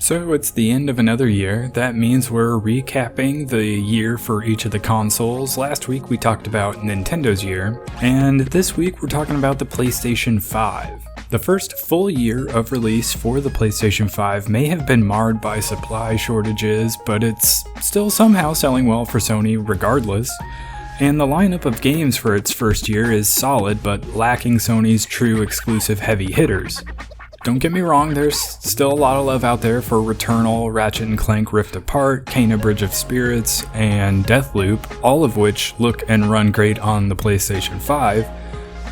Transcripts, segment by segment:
So it's the end of another year. That means we're recapping the year for each of the consoles. Last week we talked about Nintendo's year, and this week we're talking about the PlayStation 5. The first full year of release for the PlayStation 5 may have been marred by supply shortages, but it's still somehow selling well for Sony regardless. And the lineup of games for its first year is solid, but lacking Sony's true exclusive heavy hitters. Don't get me wrong, there's still a lot of love out there for Returnal, Ratchet & Clank Rift Apart, Kena Bridge of Spirits, and Deathloop, all of which look and run great on the PlayStation 5.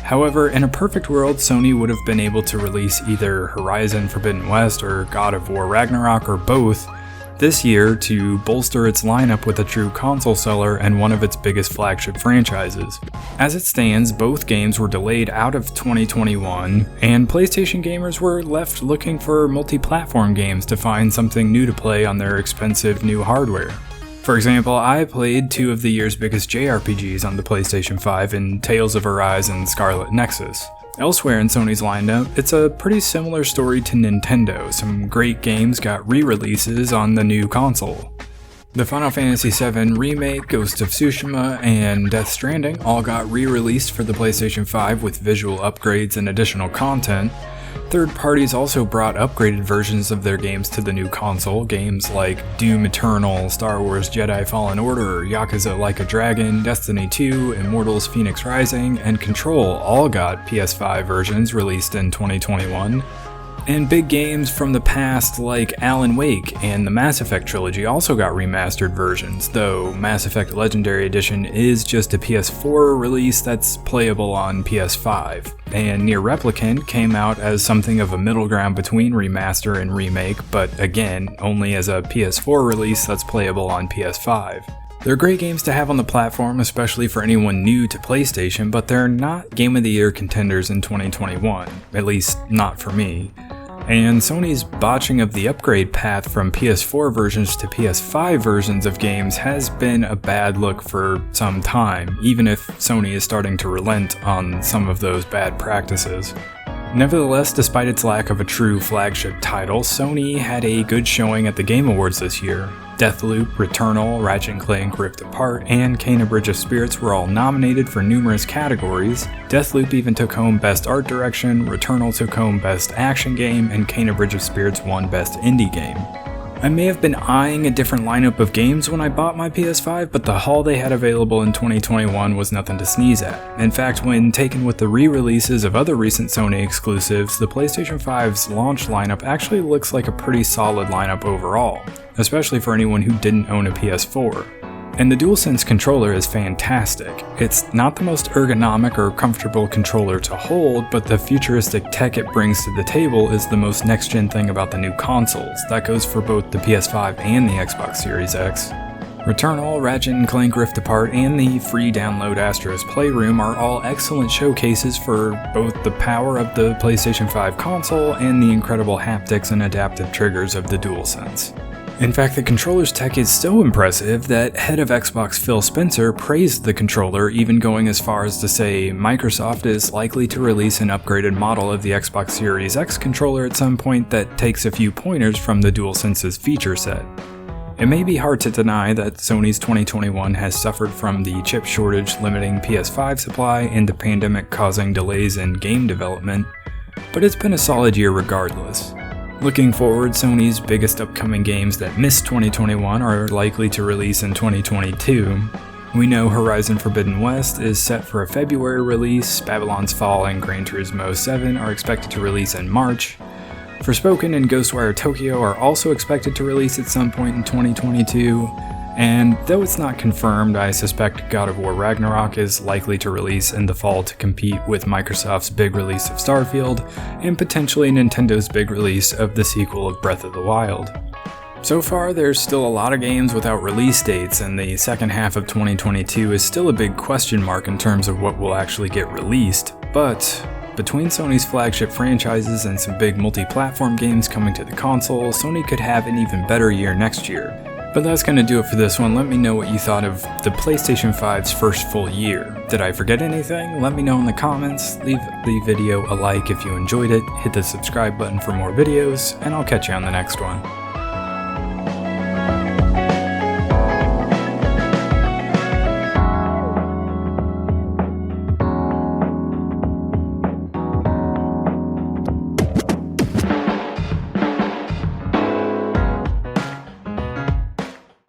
However, in a perfect world, Sony would have been able to release either Horizon Forbidden West or God of War Ragnarok or both this year to bolster its lineup with a true console seller and one of its biggest flagship franchises. As it stands, both games were delayed out of 2021, and PlayStation gamers were left looking for multi-platform games to find something new to play on their expensive new hardware. For example, I played two of the year's biggest JRPGs on the PlayStation 5 in Tales of Arise and Scarlet Nexus. Elsewhere in Sony's lineup, it's a pretty similar story to Nintendo. Some great games got re-releases on the new console. The Final Fantasy VII Remake, Ghost of Tsushima, and Death Stranding all got re-released for the PlayStation 5 with visual upgrades and additional content. Third parties also brought upgraded versions of their games to the new console. Games like Doom Eternal, Star Wars Jedi Fallen Order, Yakuza Like a Dragon, Destiny 2, Immortals Phoenix Rising, and Control all got PS5 versions released in 2021. And big games from the past like Alan Wake and the Mass Effect trilogy also got remastered versions, though Mass Effect Legendary Edition is just a PS4 release that's playable on PS5. And Nier Replicant came out as something of a middle ground between remaster and remake, but again, only as a PS4 release that's playable on PS5. They're great games to have on the platform, especially for anyone new to PlayStation, but they're not Game of the Year contenders in 2021, at least not for me. And Sony's botching of the upgrade path from PS4 versions to PS5 versions of games has been a bad look for some time, even if Sony is starting to relent on some of those bad practices. Nevertheless, despite its lack of a true flagship title, Sony had a good showing at the Game Awards this year. Deathloop, Returnal, Ratchet & Clank Rift Apart, and Kena Bridge of Spirits were all nominated for numerous categories. Deathloop even took home Best Art Direction, Returnal took home Best Action Game, and Kena Bridge of Spirits won Best Indie Game. I may have been eyeing a different lineup of games when I bought my PS5, but the haul they had available in 2021 was nothing to sneeze at. In fact, when taken with the re-releases of other recent Sony exclusives, the PlayStation 5's launch lineup actually looks like a pretty solid lineup overall, especially for anyone who didn't own a PS4. And the DualSense controller is fantastic. It's not the most ergonomic or comfortable controller to hold, but the futuristic tech it brings to the table is the most next-gen thing about the new consoles. That goes for both the PS5 and the Xbox Series X. Returnal, Ratchet & Clank Rift Apart, and the free download Astro's Playroom are all excellent showcases for both the power of the PlayStation 5 console and the incredible haptics and adaptive triggers of the DualSense. In fact, the controller's tech is so impressive that head of Xbox Phil Spencer praised the controller, even going as far as to say Microsoft is likely to release an upgraded model of the Xbox Series X controller at some point that takes a few pointers from the DualSense's feature set. It may be hard to deny that Sony's 2021 has suffered from the chip shortage limiting PS5 supply and the pandemic causing delays in game development, but it's been a solid year regardless. Looking forward, Sony's biggest upcoming games that missed 2021 are likely to release in 2022. We know Horizon Forbidden West is set for a February release, Babylon's Fall and Gran Turismo 7 are expected to release in March. Forspoken and Ghostwire Tokyo are also expected to release at some point in 2022. And though it's not confirmed, I suspect God of War Ragnarok is likely to release in the fall to compete with Microsoft's big release of Starfield, and potentially Nintendo's big release of the sequel of Breath of the Wild. So far, there's still a lot of games without release dates, and the second half of 2022 is still a big question mark in terms of what will actually get released, but between Sony's flagship franchises and some big multi-platform games coming to the console, Sony could have an even better year next year. But that's going to do it for this one. Let me know what you thought of the PlayStation 5's first full year. Did I forget anything? Let me know in the comments. Leave the video a like if you enjoyed it. Hit the subscribe button for more videos, and I'll catch you on the next one.